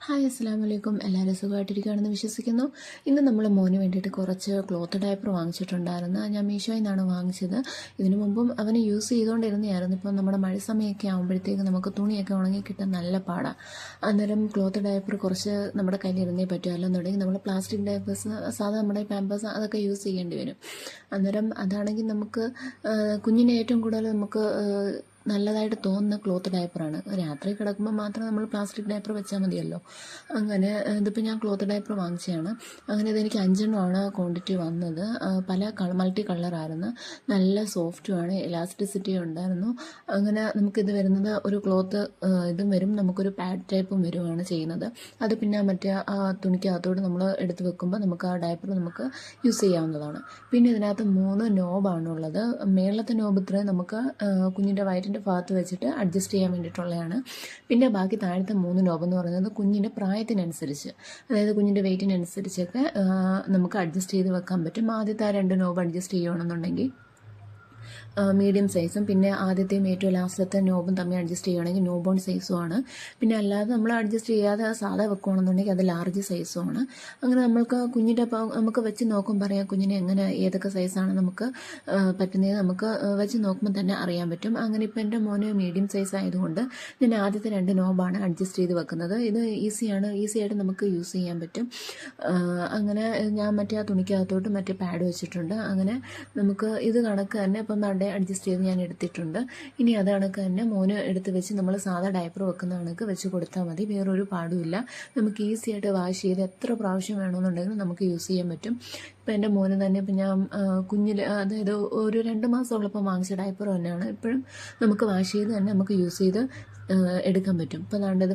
Hi അസ്സലാമലൈക്കും. എല്ലാവരും സുഖമായിട്ടിരിക്കുകയാണെന്ന് വിശ്വസിക്കുന്നു. ഇന്ന് നമ്മൾ മോന് വേണ്ടിയിട്ട് കുറച്ച് ക്ലോത്ത് ഡയപ്പർ വാങ്ങിച്ചിട്ടുണ്ടായിരുന്നു. ഞാൻ മീഷോയിൽ നിന്നാണ് വാങ്ങിച്ചത്. ഇതിനു മുമ്പും അവന് യൂസ് ചെയ്തുകൊണ്ടിരുന്നതായിരുന്നു. ഇപ്പം നമ്മുടെ മഴ സമയമൊക്കെ ആകുമ്പോഴത്തേക്ക് നമുക്ക് തുണിയൊക്കെ ഉണങ്ങി കിട്ടാൻ നല്ല പാടാണ്. അന്നേരം ക്ലോത്ത് ഡയപ്പർ കുറച്ച് നമ്മുടെ കയ്യിലിരുന്നേ പറ്റും. അല്ലെന്നുണ്ടെങ്കിൽ നമ്മൾ പ്ലാസ്റ്റിക് ഡയപ്പേഴ്സ് സാധാരണ നമ്മുടെ പാമ്പേഴ്സ് അതൊക്കെ യൂസ് ചെയ്യേണ്ടി വരും. അന്നേരം അതാണെങ്കിൽ നമുക്ക് കുഞ്ഞിനെ ഏറ്റവും കൂടുതൽ നമുക്ക് നല്ലതായിട്ട് തോന്നുന്ന ക്ലോത്ത് ഡയപ്പറാണ്. രാത്രി കിടക്കുമ്പോൾ മാത്രം നമ്മൾ പ്ലാസ്റ്റിക് ഡയപ്പർ വെച്ചാൽ മതിയല്ലോ. അങ്ങനെ ഇതിപ്പോൾ ഞാൻ ക്ലോത്ത് ഡയപ്പർ വാങ്ങിച്ചതാണ്. അങ്ങനെ ഇതെനിക്ക് 5 ക്വാണ്ടിറ്റി വന്നത്. പല മൾട്ടി കളറായിരുന്നു. നല്ല സോഫ്റ്റുമാണ്, എലാസ്റ്റിസിറ്റി ഉണ്ടായിരുന്നു. അങ്ങനെ നമുക്കിത് വരുന്നത് ഒരു ക്ലോത്ത് ഇതും വരും, നമുക്കൊരു പാഡ് ടൈപ്പും വരുവാണ് ചെയ്യുന്നത്. അത് പിന്നെ മറ്റേ ആ തുണിക്കകത്തോട് നമ്മൾ എടുത്ത് വെക്കുമ്പോൾ നമുക്ക് ആ ഡയപ്പർ നമുക്ക് യൂസ് ചെയ്യാവുന്നതാണ്. പിന്നെ ഇതിനകത്ത് 3 നോബാണുള്ളത്. മേളത്തെ നോബ് ഇത്രയും നമുക്ക് കുഞ്ഞിൻ്റെ വയറ്റിൻ്റെ ഭാഗത്ത് വെച്ചിട്ട് അഡ്ജസ്റ്റ് ചെയ്യാൻ വേണ്ടിയിട്ടുള്ളതാണ്. പിന്നെ ബാക്കി താഴത്തെ 3 നോബെന്ന് പറയുന്നത് കുഞ്ഞിൻ്റെ പ്രായത്തിനനുസരിച്ച്, അതായത് കുഞ്ഞിൻ്റെ വെയിറ്റിനനുസരിച്ചൊക്കെ നമുക്ക് അഡ്ജസ്റ്റ് ചെയ്ത് വെക്കാൻ പറ്റും. ആദ്യത്തെ ആ 2 നോബ് അഡ്ജസ്റ്റ് ചെയ്യണമെന്നുണ്ടെങ്കിൽ മീഡിയം സൈസും പിന്നെ ആദ്യത്തെയും ഏറ്റവും ലാസ്റ്റത്തെ നോബും തമ്മിൽ അഡ്ജസ്റ്റ് ചെയ്യുകയാണെങ്കിൽ നോ ബോൺ സൈസുമാണ്. പിന്നെ അല്ലാതെ നമ്മൾ അഡ്ജസ്റ്റ് ചെയ്യാതെ സാധാ വെക്കുകയാണെന്നുണ്ടെങ്കിൽ അത് ലാർജ് സൈസുമാണ്. അങ്ങനെ നമ്മൾക്ക് കുഞ്ഞിൻ്റെ നമുക്ക് വെച്ച് നോക്കുമ്പോൾ പറയാം കുഞ്ഞിനെ എങ്ങനെ ഏതൊക്കെ സൈസാണ് നമുക്ക് പറ്റുന്നത് നമുക്ക് വെച്ച് നോക്കുമ്പോൾ തന്നെ അറിയാൻ പറ്റും. അങ്ങനെ ഇപ്പോൾ എൻ്റെ മോന് മീഡിയം സൈസ് ആയതുകൊണ്ട് ഞാൻ ആദ്യത്തെ 2 നോബാണ് അഡ്ജസ്റ്റ് ചെയ്ത് വെക്കുന്നത്. ഇത് ഈസിയായിട്ട് നമുക്ക് യൂസ് ചെയ്യാൻ പറ്റും. അങ്ങനെ ഞാൻ മറ്റേ ആ തുണിക്കകത്തോട്ട് മറ്റേ പാഡ് വെച്ചിട്ടുണ്ട്. അങ്ങനെ നമുക്ക് ഇത് കണക്ക് തന്നെ ഇപ്പം അഡ്ജസ്റ്റ് ചെയ്ത് ഞാൻ എടുത്തിട്ടുണ്ട്. ഇനി അത് കണക്ക് തന്നെ മോന് എടുത്ത് വെച്ച് നമ്മൾ സാധാ ഡയപ്പർ വെക്കുന്ന കണക്ക് വെച്ച് കൊടുത്താൽ മതി. വേറൊരു പാടുമില്ല. നമുക്ക് ഈസിയായിട്ട് വാഷ് ചെയ്ത് എത്ര പ്രാവശ്യം വേണമെന്നുണ്ടെങ്കിലും നമുക്ക് യൂസ് ചെയ്യാൻ പറ്റും. ഇപ്പം എൻ്റെ മോന് തന്നെ ഇപ്പം ഞാൻ കുഞ്ഞിൽ അതായത് ഒരു 2 മാസമുള്ളപ്പോൾ വാങ്ങിച്ച ഡയപ്പർ തന്നെയാണ്. ഇപ്പോഴും നമുക്ക് വാഷ് ചെയ്ത് തന്നെ നമുക്ക് യൂസ് ചെയ്ത് എടുക്കാൻ പറ്റും. ഇപ്പം അതാണ്ടത്